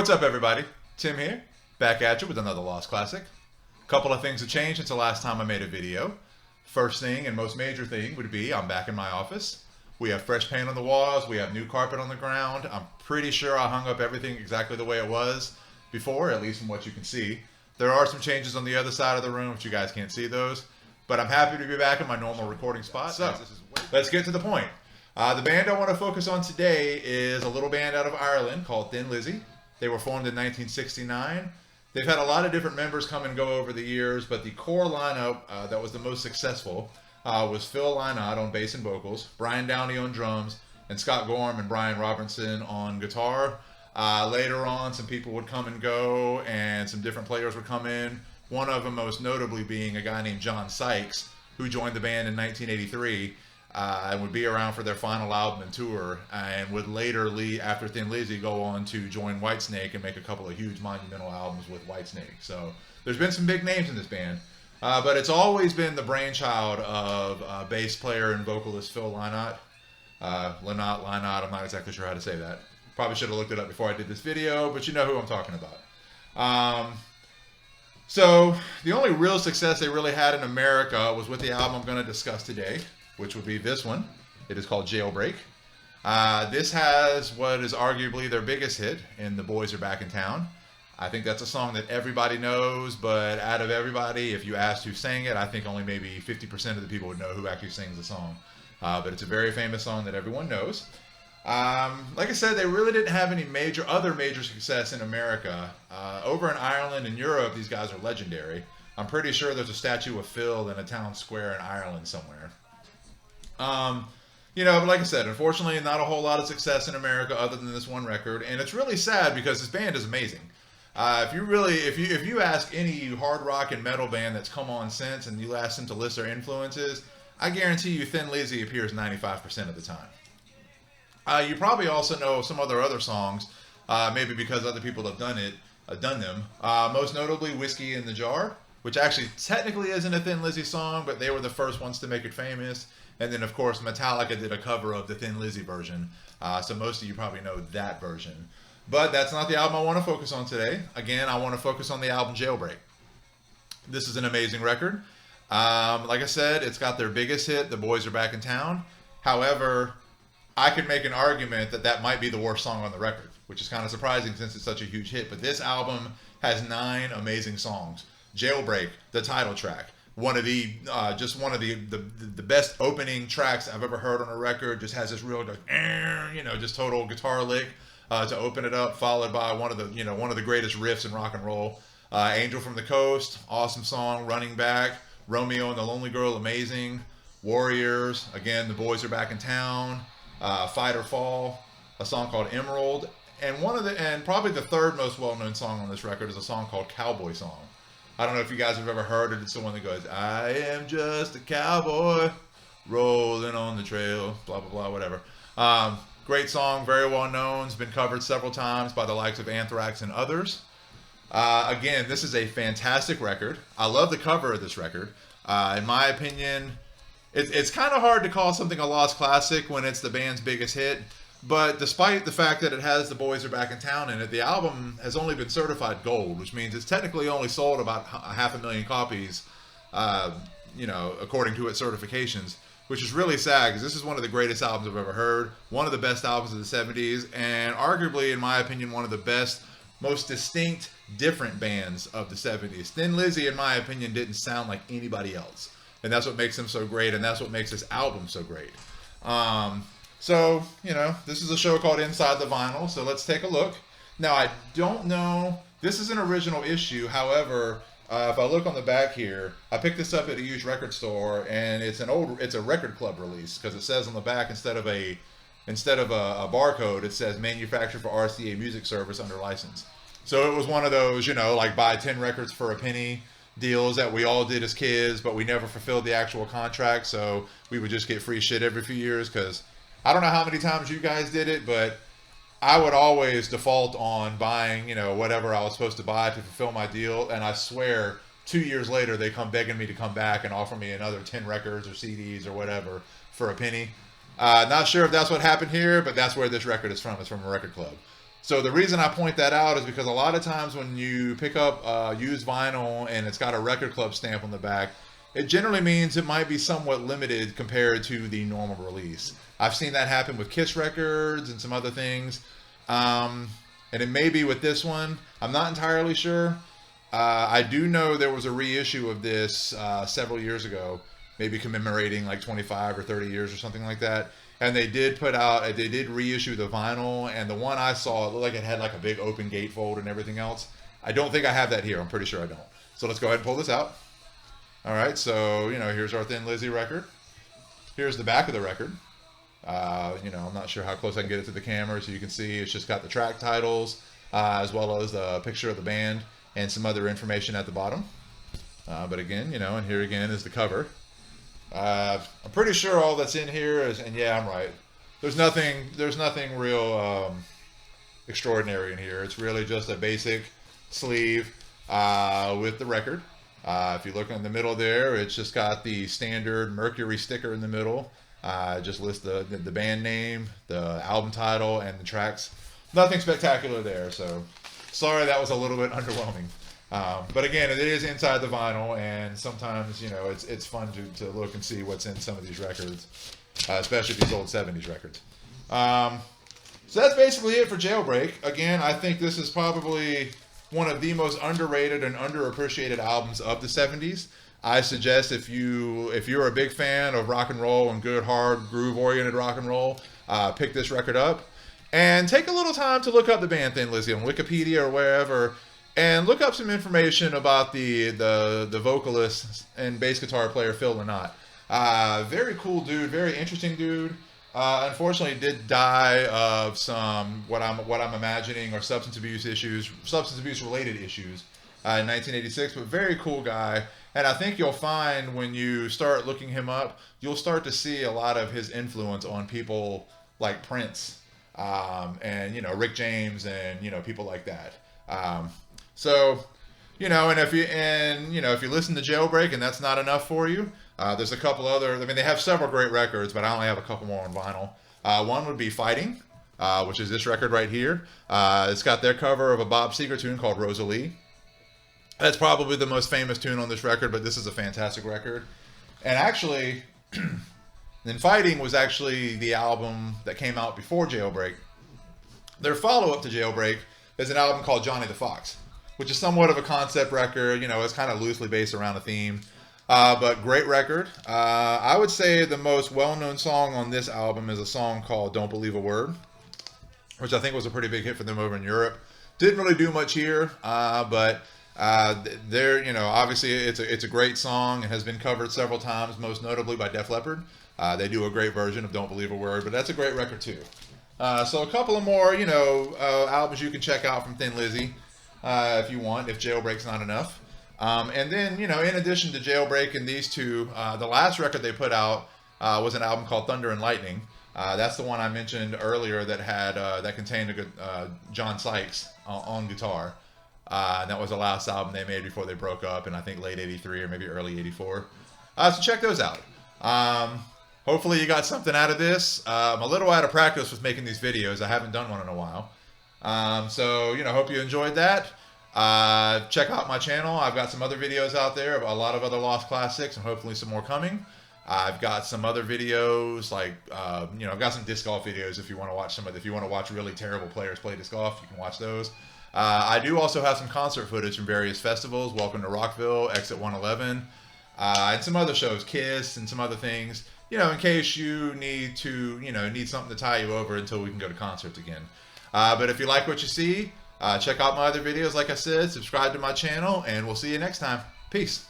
What's up, everybody? Tim here, back at you with another Lost Classic. A couple of things have changed since the last time I made a video. First thing and most major thing would be I'm back in my office. We have fresh paint on the walls, we have new carpet on the ground. I'm pretty sure I hung up everything exactly the way it was before, at least from what you can see. There are some changes on the other side of the room, which you guys can't see those. But I'm happy to be back in my normal recording spot. So, let's get to the point. The band I want to focus on today is a little band out of Ireland called Thin Lizzy. They were formed in 1969. They've had a lot of different members come and go over the years, but the core lineup that was the most successful was Phil Lynott on bass and vocals, Brian Downey on drums, and Scott Gorham and Brian Robertson on guitar. Later on, some people would come and go, and some different players would come in. One of them most notably being a guy named John Sykes, who joined the band in 1983. And would be around for their final album and tour, and would later, after Thin Lizzy, go on to join Whitesnake and make a couple of huge monumental albums with Whitesnake. So there's been some big names in this band, but it's always been the brainchild of bass player and vocalist Phil Lynott. Lynott, I'm not exactly sure how to say that. Probably should have looked it up before I did this video, but you know who I'm talking about. So the only real success they really had in America was with the album I'm going to discuss today, which would be this one. It is called Jailbreak. This has what is arguably their biggest hit in The Boys Are Back in Town. I think that's a song that everybody knows, but out of everybody, if you asked who sang it, I think only maybe 50% of the people would know who actually sings the song. But it's a very famous song that everyone knows. Like I said, they really didn't have any other major success in America. Over in Ireland and Europe, these guys are legendary. I'm pretty sure there's a statue of Phil in a town square in Ireland somewhere. But like I said, unfortunately, not a whole lot of success in America other than this one record, and it's really sad because this band is amazing. If you ask any hard rock and metal band that's come on since, and you ask them to list their influences, I guarantee you Thin Lizzy appears 95% of the time. You probably also know some other songs, maybe because other people have done them. Most notably, Whiskey in the Jar, which actually technically isn't a Thin Lizzy song, but they were the first ones to make it famous. And then, of course, Metallica did a cover of the Thin Lizzy version. So most of you probably know that version. But that's not the album I want to focus on today. Again, I want to focus on the album Jailbreak. This is an amazing record. Like I said, it's got their biggest hit, The Boys Are Back in Town. However, I could make an argument that might be the worst song on the record, which is kind of surprising since it's such a huge hit. But this album has 9 amazing songs. Jailbreak, the title track. One of the best opening tracks I've ever heard on a record. Just has this real, just total guitar lick to open it up, followed by one of the greatest riffs in rock and roll. Angel from the Coast, awesome song. Running Back, Romeo and the Lonely Girl, amazing. Warriors, again, The Boys Are Back in Town. Fight or Fall, a song called Emerald, and probably the third most well-known song on this record is a song called Cowboy Song. I don't know if you guys have ever heard it. It's the one that goes, I am just a cowboy rolling on the trail, blah, blah, blah, whatever. Great song, very well known. It's been covered several times by the likes of Anthrax and others. Again, this is a fantastic record. I love the cover of this record. In my opinion, it's kind of hard to call something a lost classic when it's the band's biggest hit. But despite the fact that it has The Boys Are Back in Town in it, the album has only been certified gold, which means it's technically only sold about 500,000 copies, according to its certifications, which is really sad because this is one of the greatest albums I've ever heard, one of the best albums of the 70s, and arguably, in my opinion, one of the best, most distinct, different bands of the 70s. Thin Lizzy, in my opinion, didn't sound like anybody else, and that's what makes them so great, and that's what makes this album so great. So, this is a show called Inside the Vinyl, so let's take a look. Now, I don't know, this is an original issue, however, if I look on the back here, I picked this up at a used record store, and it's a record club release, because it says on the back, instead of a barcode, it says manufactured for RCA Music Service under license. So it was one of those, like buy 10 records for a penny deals that we all did as kids, but we never fulfilled the actual contract, so we would just get free shit every few years, because I don't know how many times you guys did it, but I would always default on buying, whatever I was supposed to buy to fulfill my deal. And I swear 2 years later, they come begging me to come back and offer me another 10 records or CDs or whatever for a penny. Not sure if that's what happened here, but that's where this record is from. It's from a record club. So the reason I point that out is because a lot of times when you pick up used vinyl and it's got a record club stamp on the back, it generally means it might be somewhat limited compared to the normal release. I've seen that happen with Kiss records and some other things. And it may be with this one. I'm not entirely sure. I do know there was a reissue of this several years ago, maybe commemorating like 25 or 30 years or something like that. And they did reissue the vinyl, and the one I saw, it looked like it had like a big open gatefold and everything else. I don't think I have that here. I'm pretty sure I don't. So let's go ahead and pull this out. All right, so, here's our Thin Lizzy record. Here's the back of the record. I'm not sure how close I can get it to the camera so you can see. It's just got the track titles, as well as a picture of the band and some other information at the bottom. But again, and here again is the cover. I'm pretty sure all that's in here is, and yeah, I'm right. There's nothing real extraordinary in here. It's really just a basic sleeve with the record. If you look in the middle there, it's just got the standard Mercury sticker in the middle. Just lists the band name, the album title, and the tracks. Nothing spectacular there, so sorry that was a little bit underwhelming. But again, it is inside the vinyl, and sometimes, it's fun to look and see what's in some of these records, especially these old 70s records. So that's basically it for Jailbreak. Again, I think this is probably one of the most underrated and underappreciated albums of the 70s. I suggest if you're a big fan of rock and roll and good, hard, groove-oriented rock and roll, pick this record up. And take a little time to look up the band Thin Lizzy on Wikipedia or wherever, and look up some information about the vocalist and bass guitar player Phil Lynott. Very cool dude, very interesting dude. Unfortunately, did die of some what I'm imagining are substance abuse related issues in 1986. But very cool guy, and I think you'll find when you start looking him up, you'll start to see a lot of his influence on people like Prince, and Rick James, and people like that. So, and if you listen to Jailbreak and that's not enough for you, there's a couple other. They have several great records, but I only have a couple more on vinyl. One would be Fighting, which is this record right here. It's got their cover of a Bob Seger tune called Rosalie. That's probably the most famous tune on this record, but this is a fantastic record. And actually, then Fighting was actually the album that came out before Jailbreak. Their follow-up to Jailbreak is an album called Johnny the Fox, which is somewhat of a concept record. It's kind of loosely based around a theme. But great record. I would say the most well-known song on this album is a song called Don't Believe a Word, which I think was a pretty big hit for them over in Europe. Didn't really do much here, but obviously it's a great song and has been covered several times, most notably by Def Leppard. They do a great version of Don't Believe a Word, but that's a great record too. So a couple of more, albums you can check out from Thin Lizzy if you want, if Jailbreak's not enough. And then, in addition to Jailbreak and these two, the last record they put out was an album called Thunder and Lightning. That's the one I mentioned earlier that had that contained a good John Sykes on guitar. And that was the last album they made before they broke up in, I think, late 83 or maybe early 84. So check those out. Hopefully you got something out of this. I'm a little out of practice with making these videos. I haven't done one in a while. So, hope you enjoyed that. Check out my channel. I've got some other videos out there, a lot of other lost classics, and hopefully some more coming. I've got some other videos like, I've got some disc golf videos if you want to watch if you want to watch really terrible players play disc golf, you can watch those. I do also have some concert footage from various festivals, Welcome to Rockville, Exit 111, and some other shows, Kiss, and some other things, in case you need something to tie you over until we can go to concerts again. But if you like what you see, check out my other videos, like I said, subscribe to my channel, and we'll see you next time. Peace.